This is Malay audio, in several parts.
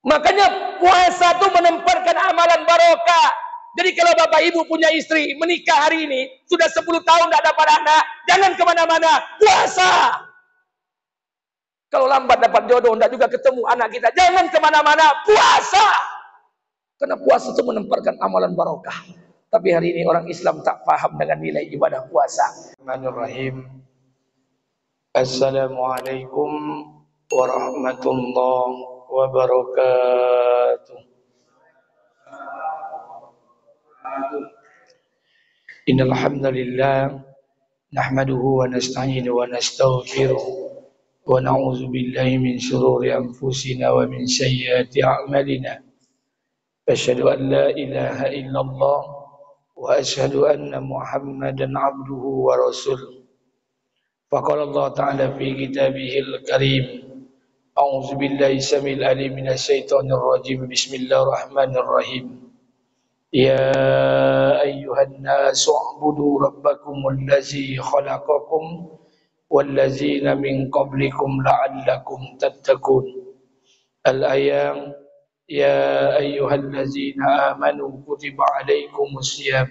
Makanya puasa itu menempatkan amalan barokah. Jadi kalau bapak ibu punya istri menikah hari ini sudah 10 tahun tidak dapat anak, jangan kemana-mana, puasa. Kalau lambat dapat jodoh, tidak juga ketemu anak kita, jangan kemana-mana, puasa. Karena puasa itu menempatkan amalan barokah. Tapi hari ini orang Islam tak paham dengan nilai ibadah puasa. Bismillahirrahmanirrahim. Assalamualaikum warahmatullahi wabarakatuh. Innal hamdalillah nahmaduhu wa nasta'inuhu wa nastaghfiruh wa na'udzu billahi min shururi anfusina wa min sayyiati a'malina. Asyhadu an la ilaha illallah wa asyhadu anna Muhammadan 'abduhu wa rasuluh. Faqala Allah ta'ala fi kitabihil karim. A'udzu billahi samil alim minasy syaithanir rajim. Bismillahirrahmanirrahim. Ya ayyuhan nasu u'budu rabbakumul ladzi khalaqakum walladzina min qablikum la'allakum tattaqun. Al-ayat. Ya ayyuhalladzina amanu kutiba alaikumus syiyam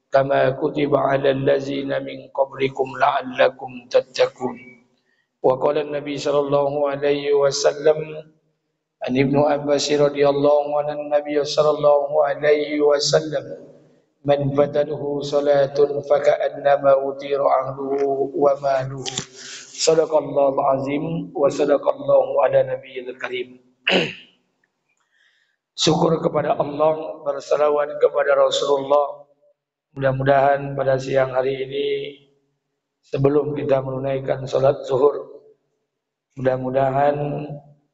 kama kutiba alal ladzina min qablikum la'allakum tattaqun. Wa qala an-nabi sallallahu alaihi wasallam an Ibnu Abbas radhiyallahu anhu an-nabiy sallallahu alaihi wasallam man fatanuhu salatun faka'annama utira ahluhu wa maluhu. Sadaqallahul azim wa sadaqallahu ala nabiyil karim. Syukur kepada Allah, bersalawat kepada Rasulullah. Mudah-mudahan pada siang hari ini sebelum kita menunaikan salat zuhur, mudah-mudahan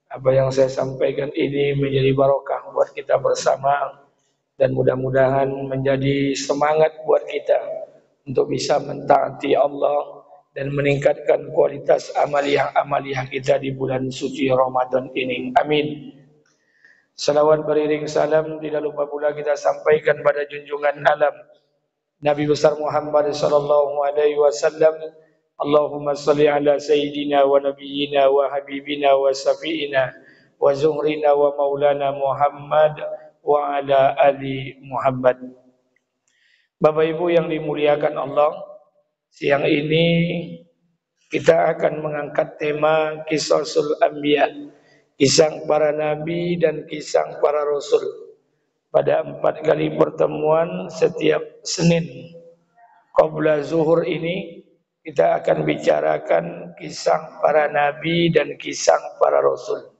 apa yang saya sampaikan ini menjadi barokah buat kita bersama dan mudah-mudahan menjadi semangat buat kita untuk bisa mentaati Allah dan meningkatkan kualitas amaliyah kita di bulan suci Ramadan ini. Amin. Salawat beriring salam tidak lupa pula kita sampaikan pada junjungan alam Nabi besar Muhammad sallallahu alaihi wasallam. Allahumma salli ala sayyidina wa nabiyyina wa habibina wa safiina wa zuhrina wa maulana Muhammad wa ala ali Muhammad. Bapak Ibu yang dimuliakan Allah, siang ini kita akan mengangkat tema Qisasul Anbiya, kisah para nabi dan kisah para rasul. Pada 4 kali pertemuan setiap Senin qabla zuhur ini kita akan bicarakan kisah para nabi dan kisah para rasul.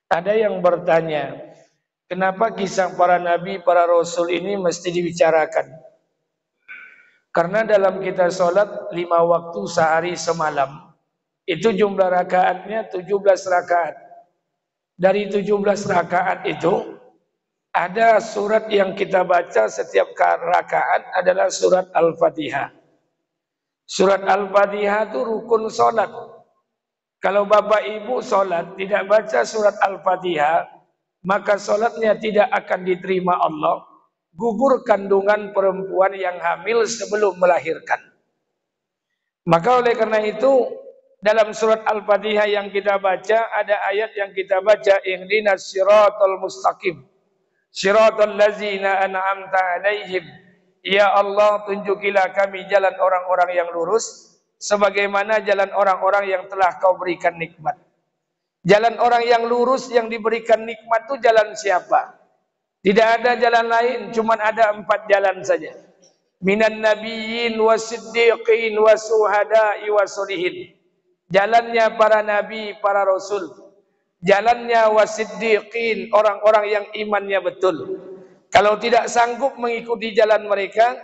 Ada yang bertanya, kenapa kisah para nabi, para rasul ini mesti dibicarakan? Karena dalam kita sholat 5 waktu sehari semalam, itu jumlah rakaatnya 17 rakaat. Dari 17 rakaat itu ada surat yang kita baca setiap rakaat adalah surat Al-Fatihah. Surat Al-Fatihah itu rukun sholat. Kalau bapak ibu sholat tidak baca surat Al-Fatihah, maka sholatnya tidak akan diterima Allah. Gugur kandungan perempuan yang hamil sebelum melahirkan. Maka oleh karena itu dalam surat Al-Fatihah yang kita baca ada ayat yang kita baca, ihdinas siratal mustaqim siratal ladzina an'amta alaihim. Ya Allah, tunjukilah kami jalan orang-orang yang lurus sebagaimana jalan orang-orang yang telah kau berikan nikmat. Jalan orang yang lurus yang diberikan nikmat itu jalan siapa? Tidak ada jalan lain, cuma ada 4 jalan saja. Minan nabiyyin wasiddiqin wasuhada'i wasolihin. Jalannya para nabi, para rasul. Jalannya wasiddiqin, orang-orang yang imannya betul. Kalau tidak sanggup mengikuti jalan mereka,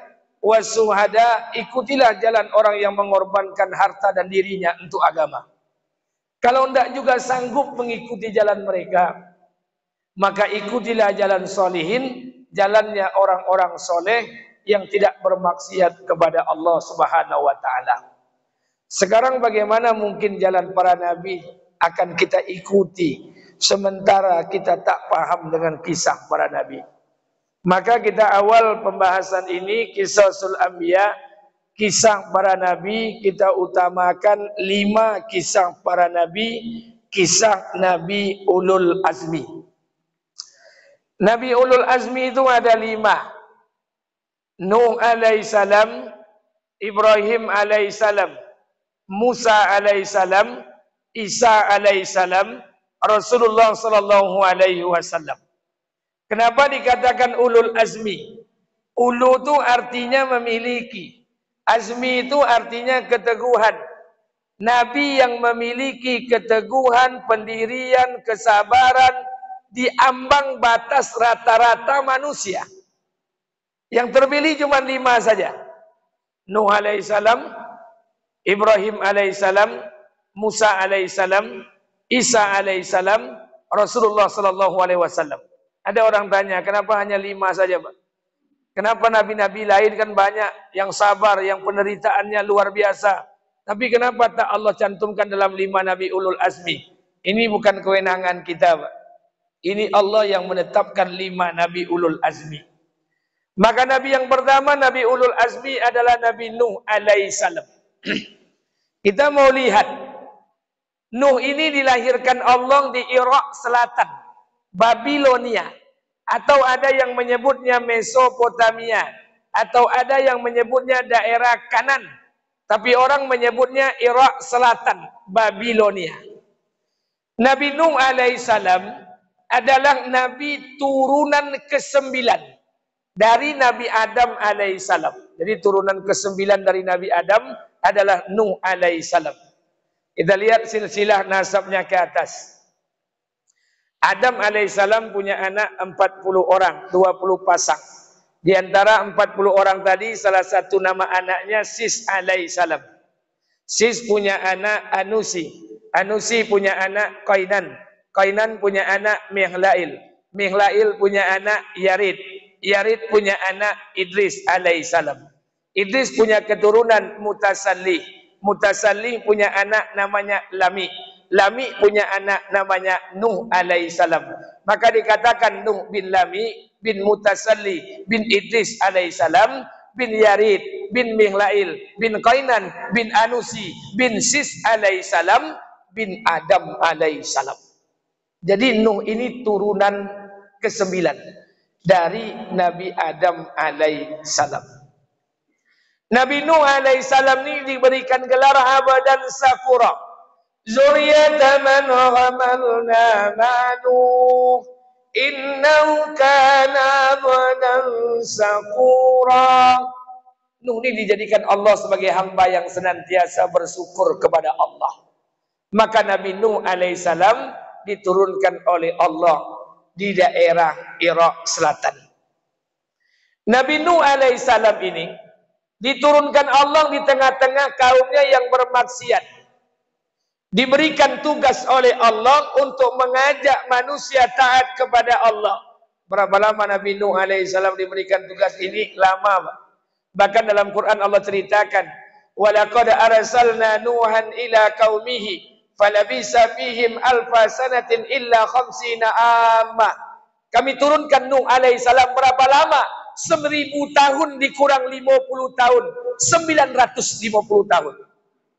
wasuhada, ikutilah jalan orang yang mengorbankan harta dan dirinya untuk agama. Kalau tidak juga sanggup mengikuti jalan mereka, maka ikutilah jalan solihin, jalannya orang-orang soleh yang tidak bermaksiat kepada Allah Subhanahu wa ta'ala. Sekarang bagaimana mungkin jalan para nabi akan kita ikuti sementara kita tak paham dengan kisah para nabi? Maka kita awal pembahasan ini Qisasul Anbiya, kisah para nabi, kita utamakan 5 kisah para nabi, kisah Nabi Ulul Azmi. Nabi Ulul Azmi itu ada 5. Nuh alaihissalam, Ibrahim alaihissalam, Musa alaihissalam, Isa alaihissalam, Rasulullah sallallahu alaihi wasallam. Kenapa dikatakan Ulul Azmi? Ulu itu artinya memiliki. Azmi itu artinya keteguhan. Nabi yang memiliki keteguhan, pendirian, kesabaran di ambang batas rata-rata manusia. Yang terpilih cuma 5 saja. Nuh alaihissalam, Ibrahim alaihissalam, Musa alaihissalam, Isa alaihissalam, Rasulullah sallallahu alaihi wasallam. Ada orang tanya, kenapa hanya 5 saja, Pak? Kenapa nabi-nabi lain kan banyak yang sabar, yang penderitaannya luar biasa. Tapi kenapa tak Allah cantumkan dalam 5 Nabi Ulul Azmi? Ini bukan kewenangan kita, Pak. Ini Allah yang menetapkan 5 Nabi Ulul Azmi. Maka Nabi yang pertama, Nabi Ulul Azmi adalah Nabi Nuh alaihissalam. Kita mau lihat. Nuh ini dilahirkan Allah di Irak Selatan, Babilonia. Atau ada yang menyebutnya Mesopotamia. Atau ada yang menyebutnya daerah Kanan. Tapi orang menyebutnya Irak Selatan, Babilonia. Nabi Nuh alaihissalam adalah Nabi turunan ke-9 dari Nabi Adam alaihissalam. Jadi turunan ke-9 dari Nabi Adam adalah Nuh alaihissalam. Kita lihat silsilah nasabnya ke atas. Adam alaihissalam punya anak 40 orang, 20 pasang. Di antara 40 orang tadi, salah satu nama anaknya Sis alaihissalam. Sis punya anak Anusi. Anusi punya anak Qainan. Qainan punya anak Mihlail. Mihlail punya anak Yarid. Yarid punya anak Idris alaihissalam. Idris punya keturunan Mutasalli. Mutasalli punya anak namanya Lami. Lami punya anak namanya Nuh alaihissalam. Maka dikatakan Nuh bin Lami bin Mutasalli bin Idris alaihissalam bin Yarid bin Mihlail bin Qainan bin Anusi bin Sis alaihissalam bin Adam alaihissalam. Jadi Nuh ini turunan ke-9 dari Nabi Adam alaihissalam. Nabi Nuh alaihissalam ini diberikan gelar abadan sakura. Zuriyata man hamalna ma'nuh innahu kana abadan sakura. Nuh ini dijadikan Allah sebagai hamba yang senantiasa bersyukur kepada Allah. Maka Nabi Nuh alaihissalam diturunkan oleh Allah di daerah Irak Selatan. Nabi Nuh alaihissalam ini diturunkan Allah di tengah-tengah kaumnya yang bermaksiat. Diberikan tugas oleh Allah untuk mengajak manusia taat kepada Allah. Berapa lama Nabi Nuh alaihissalam diberikan tugas ini? Lama, Pak. Bahkan dalam Quran Allah ceritakan, "Walaqad arsalna Nuhan ila qaumihi falabisa fihim alfa sanatin illa khamsina amma." Kami turunkan Nuh alaihissalam berapa lama? 1000 tahun dikurang 50 tahun, 950 tahun.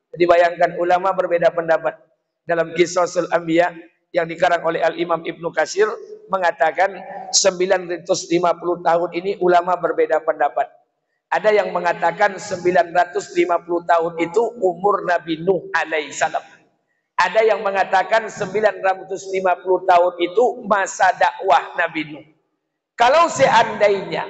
Jadi bayangkan, ulama berbeda pendapat. Dalam Qisasul Anbiya yang dikarang oleh Al-Imam Ibnu Katsir mengatakan 950 tahun ini ulama berbeda pendapat. Ada yang mengatakan 950 tahun itu umur Nabi Nuh alaihissalam. Ada yang mengatakan 950 tahun itu masa dakwah Nabi Nuh. Kalau seandainya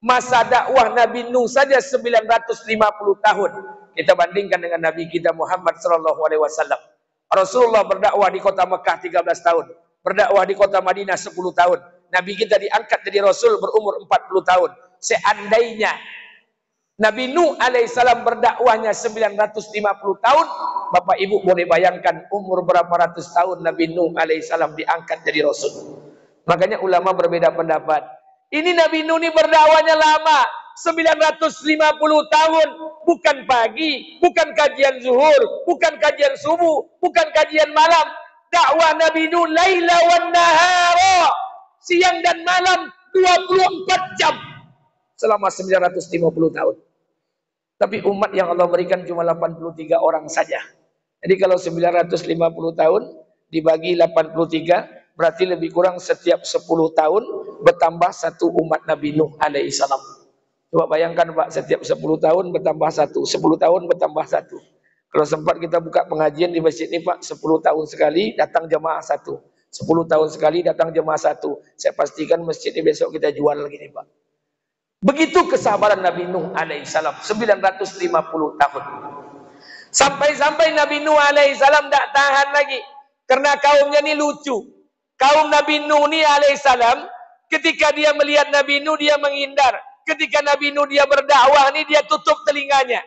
masa dakwah Nabi Nuh saja 950 tahun, kita bandingkan dengan Nabi kita Muhammad sallallahu alaihi wasallam. Rasulullah berdakwah di kota Mekah 13 tahun, berdakwah di kota Madinah 10 tahun. Nabi kita diangkat jadi Rasul berumur 40 tahun. Seandainya Nabi Nuh alaihissalam berdakwahnya 950 tahun, Bapak Ibu boleh bayangkan umur berapa ratus tahun Nabi Nuh alaihissalam diangkat jadi Rasul. Makanya ulama berbeda pendapat. Ini Nabi Nuh ini berdakwahnya lama, 950 tahun. Bukan pagi, bukan kajian zuhur, bukan kajian subuh, bukan kajian malam. Dakwah Nabi Nuh laila wan nahara, siang dan malam 24 jam selama 950 tahun. Tapi umat yang Allah berikan cuma 83 orang saja. Jadi kalau 950 tahun dibagi 83, berarti lebih kurang setiap 10 tahun bertambah satu umat Nabi Nuh alaihi salam. Coba bayangkan Pak, setiap 10 tahun bertambah satu, 10 tahun bertambah satu. Kalau sempat kita buka pengajian di masjid ini Pak, 10 tahun sekali datang jemaah satu. 10 tahun sekali datang jemaah satu. Saya pastikan masjid ini besok kita jual lagi nih Pak. Begitu kesabaran Nabi Nuh alaihissalam, 950 tahun. Sampai-sampai Nabi Nuh alaihissalam tidak tahan lagi. Karena kaumnya ini lucu. Kaum Nabi Nuh ini alaihissalam, ketika dia melihat Nabi Nuh, dia menghindar. Ketika Nabi Nuh dia berdakwah ini, dia tutup telinganya.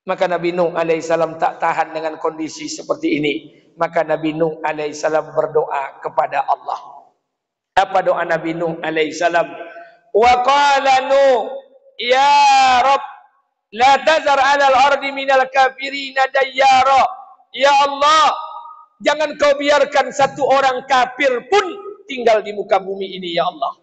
Maka Nabi Nuh alaihissalam tak tahan dengan kondisi seperti ini. Maka Nabi Nuh alaihissalam berdoa kepada Allah. Apa doa Nabi Nuh alaihissalam? Wa qala Nuh, ya Rabb, la tazar 'alal ardi minal kafirina dayyara. Ya Allah, jangan kau biarkan satu orang kafir pun tinggal di muka bumi ini ya Allah.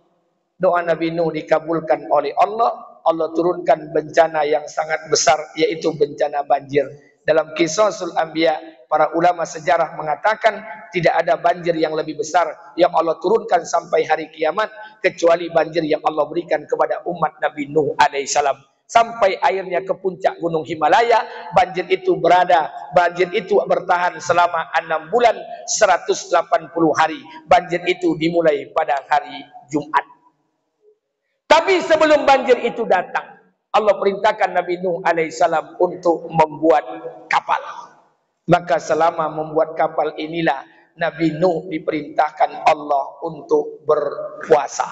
Doa Nabi Nuh dikabulkan oleh Allah. Allah turunkan bencana yang sangat besar, yaitu bencana banjir. Dalam Qisasul Anbiya, para ulama sejarah mengatakan tidak ada banjir yang lebih besar yang Allah turunkan sampai hari kiamat kecuali banjir yang Allah berikan kepada umat Nabi Nuh alaihissalam. Sampai airnya ke puncak gunung Himalaya, banjir itu bertahan selama 6 bulan 180 hari. Banjir itu dimulai pada hari Jumat. Tapi sebelum banjir itu datang, Allah perintahkan Nabi Nuh alaihissalam untuk membuat kapal. Maka selama membuat kapal inilah Nabi Nuh diperintahkan Allah untuk berpuasa.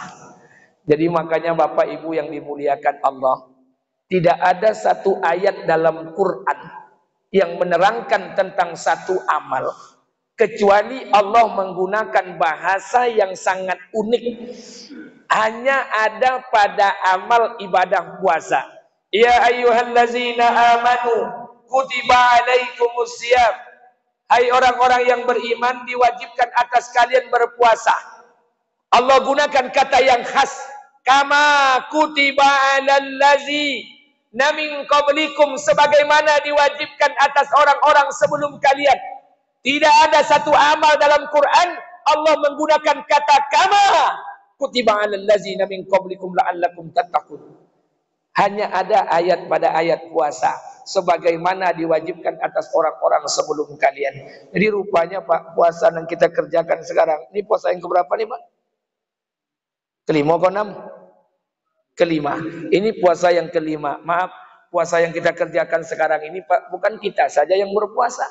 Jadi makanya Bapak Ibu yang dimuliakan Allah, tidak ada satu ayat dalam Quran yang menerangkan tentang satu amal kecuali Allah menggunakan bahasa yang sangat unik. Hanya ada pada amal ibadah puasa. Ya ayyuhallazina amanu kutiba alaikumusiyam. Hai orang-orang yang beriman, diwajibkan atas kalian berpuasa. Allah gunakan kata yang khas. Kama kutiba alal ladzina min qablikum, sebagaimana diwajibkan atas orang-orang sebelum kalian. Tidak ada satu amal dalam Quran Allah menggunakan kata kama kutiba 'alal ladzina min qablikum la'allakum tattaqun. Hanya ada ayat pada ayat puasa sebagaimana diwajibkan atas orang-orang sebelum kalian. Jadi rupanya Pak, puasa yang kita kerjakan sekarang ini puasa yang keberapa nih Pak? Kelima atau enam? Kelima. Ini puasa yang kelima. Maaf, puasa yang kita kerjakan sekarang ini Pak, bukan kita saja yang berpuasa.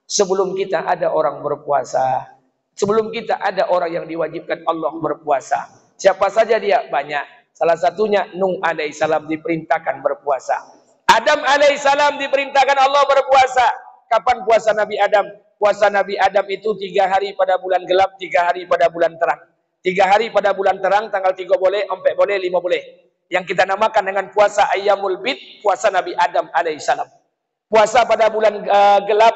Sebelum kita ada orang berpuasa. Sebelum kita ada orang yang diwajibkan Allah berpuasa. Siapa saja dia? Banyak. Salah satunya Nuh alaihissalam diperintahkan berpuasa. Adam alaihissalam diperintahkan Allah berpuasa. Kapan puasa Nabi Adam? Puasa Nabi Adam itu 3 hari pada bulan gelap, 3 hari pada bulan terang. 3 hari pada bulan terang, tanggal 3 boleh, 4 boleh, 5 boleh. Yang kita namakan dengan puasa Ayyamul Bid, puasa Nabi Adam alaihissalam. Puasa pada bulan gelap,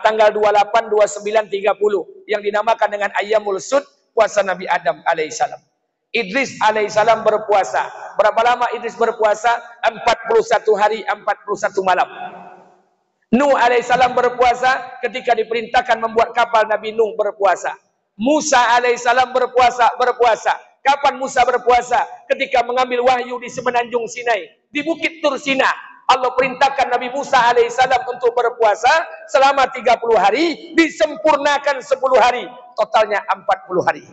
tanggal 28, 29, 30 yang dinamakan dengan Ayyamul Sud, puasa Nabi Adam alaihissalam. Idris alaihissalam berpuasa. Berapa lama Idris berpuasa? 41 hari, 41 malam. Nuh alaihissalam berpuasa ketika diperintahkan membuat kapal. Nabi Nuh berpuasa. Musa alaihissalam berpuasa. Kapan Musa berpuasa? Ketika mengambil wahyu di semenanjung Sinai, di bukit Tur Sina. Allah perintahkan Nabi Musa alaihissalam untuk berpuasa selama 30 hari, disempurnakan 10 hari, totalnya 40 hari.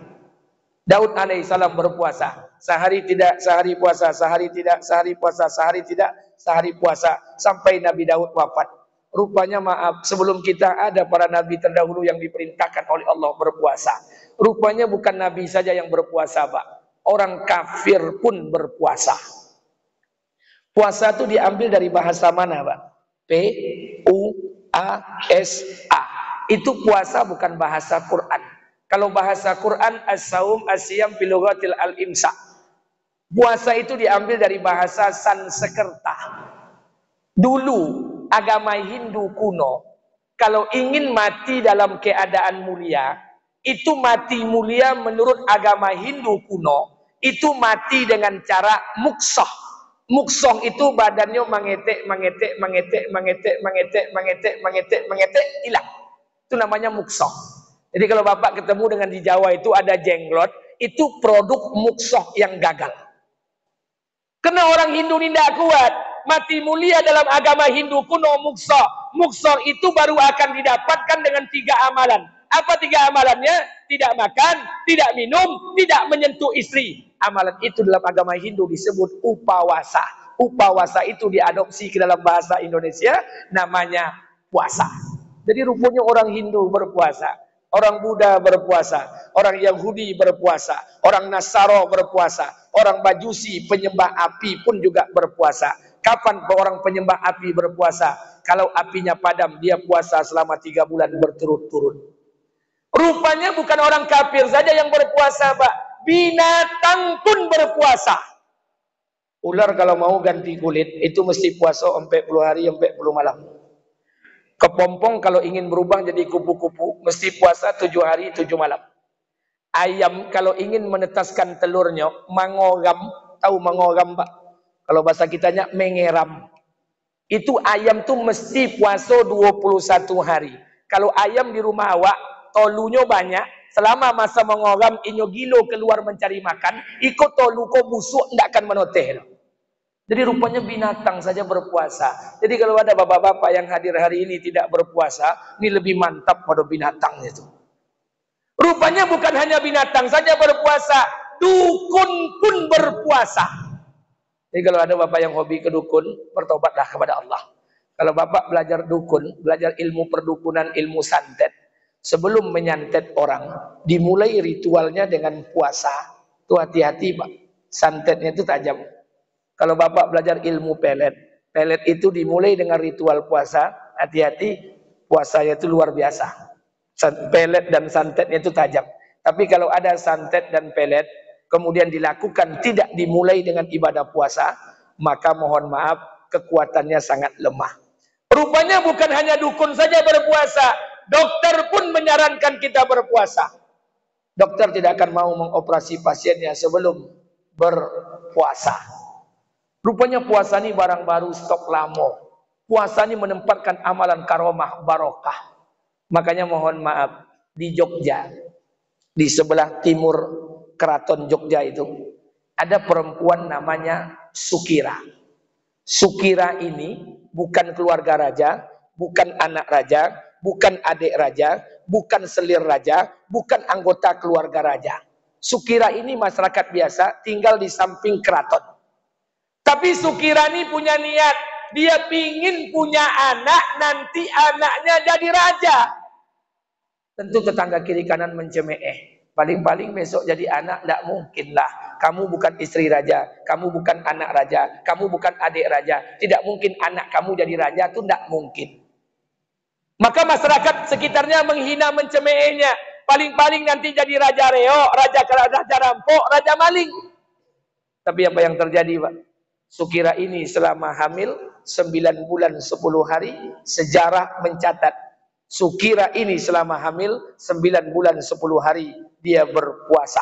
Daud alaihissalam berpuasa, sehari tidak, sehari puasa, sehari tidak, sehari puasa, sehari tidak, sehari puasa, sampai Nabi Daud wafat. Rupanya maaf, sebelum kita ada para nabi terdahulu yang diperintahkan oleh Allah berpuasa. Rupanya bukan nabi saja yang berpuasa Pak, orang kafir pun berpuasa. Puasa itu diambil dari bahasa mana Pak? P-U-A-S-A. Itu puasa, bukan bahasa Quran. Kalau bahasa Quran as-saum as-siyam fil lughatil al-imsak. Puasa itu diambil dari bahasa Sanskerta. Dulu agama Hindu kuno, kalau ingin mati dalam keadaan mulia, itu mati mulia menurut agama Hindu kuno, itu mati dengan cara muksah. Muksong itu badannya mengetek, hilang. Itu namanya muksoh. Jadi kalau Bapak ketemu dengan di Jawa itu ada jenglot, itu produk muksoh yang gagal. Karena orang Hindu ini tidak kuat. Mati mulia dalam agama Hindu kuno muksoh. Muksoh itu baru akan didapatkan dengan 3 amalan. Apa 3 amalannya? Tidak makan, tidak minum, tidak menyentuh istri. Amalan itu dalam agama Hindu disebut upawasa. Upawasa itu diadopsi ke dalam bahasa Indonesia, namanya puasa. Jadi rupanya orang Hindu berpuasa, orang Buddha berpuasa, orang Yahudi berpuasa, orang Nasaro berpuasa, orang Majusi penyembah api pun juga berpuasa. Kapan orang penyembah api berpuasa? Kalau apinya padam, dia puasa selama 3 bulan berturut-turut. Rupanya bukan orang kafir saja yang berpuasa, Pak. Binatang pun berpuasa. Ular kalau mau ganti kulit, itu mesti puasa 40 hari, 40 malam. Kepompong kalau ingin berubah jadi kupu-kupu, mesti puasa 7 hari, 7 malam. Ayam kalau ingin menetaskan telurnya, mangogam, tahu mangogam, Pak? Kalau bahasa kitanya mengeram. Itu ayam tuh mesti puasa 21 hari. Kalau ayam di rumah awak, tolunya banyak, selama masa mengogam, inyo gilo keluar mencari makan, ikut tolu ko busuk, tidak akan menoteh. Jadi rupanya binatang saja berpuasa. Jadi kalau ada bapak-bapak yang hadir hari ini tidak berpuasa, ini lebih mantap pada binatang itu. Rupanya bukan hanya binatang saja berpuasa, dukun pun berpuasa. Jadi kalau ada bapak yang hobi ke dukun, bertobatlah kepada Allah. Kalau bapak belajar dukun, belajar ilmu perdukunan, ilmu santet, sebelum menyantet orang, dimulai ritualnya dengan puasa. Itu hati-hati, Pak. Santetnya itu tajam. Kalau bapak belajar ilmu pelet, pelet itu dimulai dengan ritual puasa, hati-hati, puasanya itu luar biasa. Pelet dan santetnya itu tajam. Tapi kalau ada santet dan pelet, kemudian dilakukan tidak dimulai dengan ibadah puasa, maka mohon maaf, kekuatannya sangat lemah. Rupanya bukan hanya dukun saja berpuasa, dokter pun menyarankan kita berpuasa. Dokter tidak akan mau mengoperasi pasiennya sebelum berpuasa. Rupanya puasa ini barang baru, stok lama. Puasa ini menempatkan amalan karomah, barokah. Makanya mohon maaf, di Jogja, di sebelah timur keraton Jogja itu, ada perempuan namanya Sukira. Sukira ini bukan keluarga raja, bukan anak raja, bukan adik raja, bukan selir raja, bukan anggota keluarga raja. Sukira ini masyarakat biasa, tinggal di samping keraton. Tapi Sukira ini punya niat, dia pingin punya anak, nanti anaknya jadi raja. Tentu tetangga kiri kanan mencemeh. Paling-paling besok jadi anak, tidak mungkin lah. Kamu bukan istri raja, kamu bukan anak raja, kamu bukan adik raja. Tidak mungkin anak kamu jadi raja, itu tidak mungkin. Maka masyarakat sekitarnya menghina, mencemehnya. Paling-paling nanti jadi raja reok, raja rampok, raja maling. Tapi apa yang terjadi, Pak? Sukira ini selama hamil 9 bulan 10 hari, sejarah mencatat Sukira ini selama hamil 9 bulan 10 hari dia berpuasa.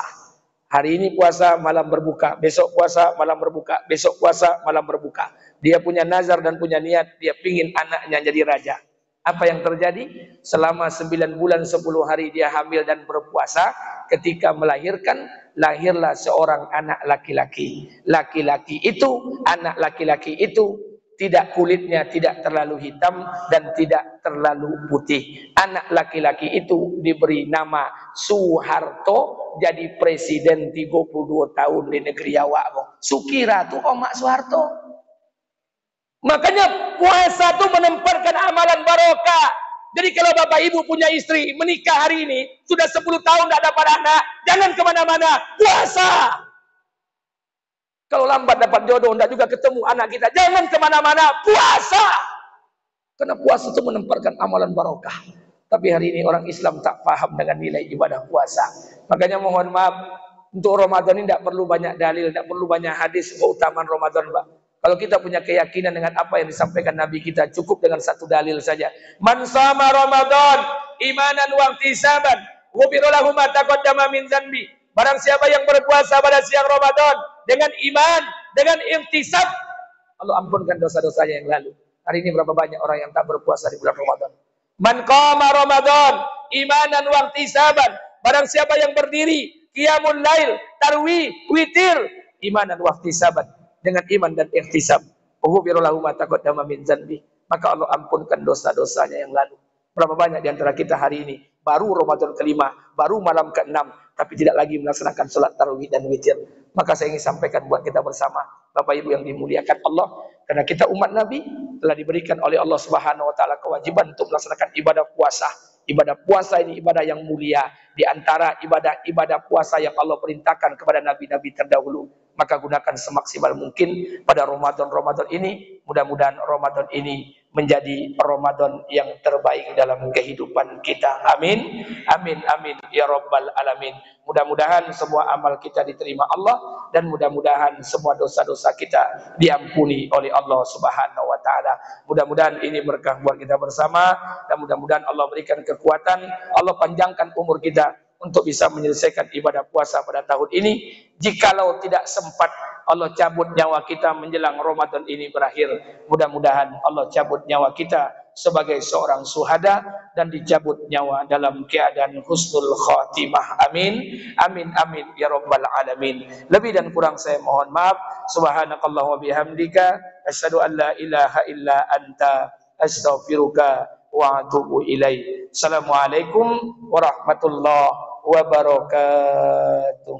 Hari ini puasa, malam berbuka, besok puasa, malam berbuka, besok puasa, malam berbuka. Dia punya nazar dan punya niat, dia pingin anaknya jadi raja. Apa yang terjadi? Selama 9 bulan 10 hari dia hamil dan berpuasa, ketika melahirkan, lahirlah seorang anak laki-laki. Laki-laki itu, anak laki-laki itu, tidak kulitnya tidak terlalu hitam dan tidak terlalu putih. Anak laki-laki itu diberi nama Soeharto, jadi presiden 32 tahun di negeri awak. Sukira tuh omak Soeharto. Makanya puasa itu menempatkan amalan barokah. Jadi kalau bapak ibu punya istri, menikah hari ini, sudah 10 tahun tidak dapat anak, jangan kemana-mana, puasa. Kalau lambat dapat jodoh, tidak juga ketemu anak kita, jangan kemana-mana, puasa. Karena puasa itu menempatkan amalan barokah. Tapi hari ini orang Islam tak paham dengan nilai ibadah puasa. Makanya mohon maaf, untuk Ramadan ini tidak perlu banyak dalil, tidak perlu banyak hadis keutamaan Ramadan, Pak. Kalau kita punya keyakinan dengan apa yang disampaikan Nabi kita, cukup dengan satu dalil saja. Man shama Ramadan imanan wa ihtisaban, ghufira lahu ma taqaddama min dzanbi. Barang siapa yang berpuasa pada siang Ramadan dengan iman, dengan ihtisab, Allah ampunkan dosa-dosanya yang lalu. Hari ini berapa banyak orang yang tak berpuasa di bulan Ramadan. Man qama Ramadan imanan wa ihtisaban. Barang siapa yang berdiri qiyamul lail, tarwih, witir imanan wa ihtisaban, dengan iman dan ihtisab. Ghufira lahu ma taqaddama min dzanbi. Maka Allah ampunkan dosa-dosanya yang lalu. Berapa banyak di antara kita hari ini baru Ramadan kelima, baru malam keenam, tapi tidak lagi melaksanakan sholat tarawih dan witir. Maka saya ingin sampaikan buat kita bersama, Bapak Ibu yang dimuliakan Allah, karena kita umat Nabi telah diberikan oleh Allah Subhanahu wa taala kewajiban untuk melaksanakan ibadah puasa. Ibadah puasa ini ibadah yang mulia, di antara ibadah-ibadah puasa yang Allah perintahkan kepada nabi-nabi terdahulu. Maka gunakan semaksimal mungkin pada Ramadan ini. Mudah-mudahan Ramadan ini menjadi Ramadan yang terbaik dalam kehidupan kita. Amin. Amin amin ya rabbal alamin. Mudah-mudahan semua amal kita diterima Allah, dan mudah-mudahan semua dosa-dosa kita diampuni oleh Allah Subhanahu wa taala. Mudah-mudahan ini berkah buat kita bersama, dan mudah-mudahan Allah berikan kekuatan, Allah panjangkan umur kita untuk bisa menyelesaikan ibadah puasa pada tahun ini. Jikalau tidak sempat Allah cabut nyawa kita menjelang Ramadan ini berakhir, mudah-mudahan Allah cabut nyawa kita sebagai seorang syuhada dan dicabut nyawa dalam keadaan husnul khatimah. Amin. Amin amin ya rabbal alamin. Lebih dan kurang saya mohon maaf. Subhanakallah wa bihamdika asyhadu an la ilaha illa anta astaghfiruka wa atubu ilaik. Assalamualaikum warahmatullahi wabarakatuh.